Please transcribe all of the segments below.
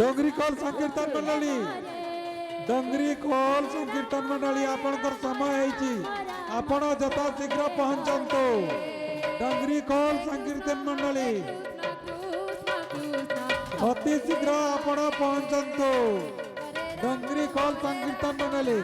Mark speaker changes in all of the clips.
Speaker 1: डोंगरी खोल संकीर्तन मंडली डोंगरी खोल संकीर्तन मंडली आपनकर समय है आपण जथा शीघ्र पहुंचंतु डोंगरी खोल संकीर्तन मंडली अति शीघ्र आपण पहुंचंतु डोंगरी खोल संकीर्तन मंडली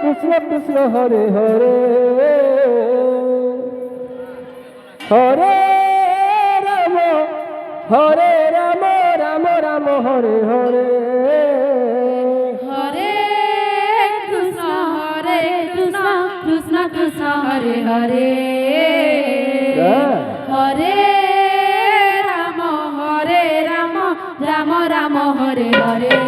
Speaker 2: Krishna Krishna Hare Hare Hare Rama Rama Rama Hare Hare
Speaker 3: Hare Krishna Krishna Krishna Hare Hare Hare Rama Rama Rama Hare Hare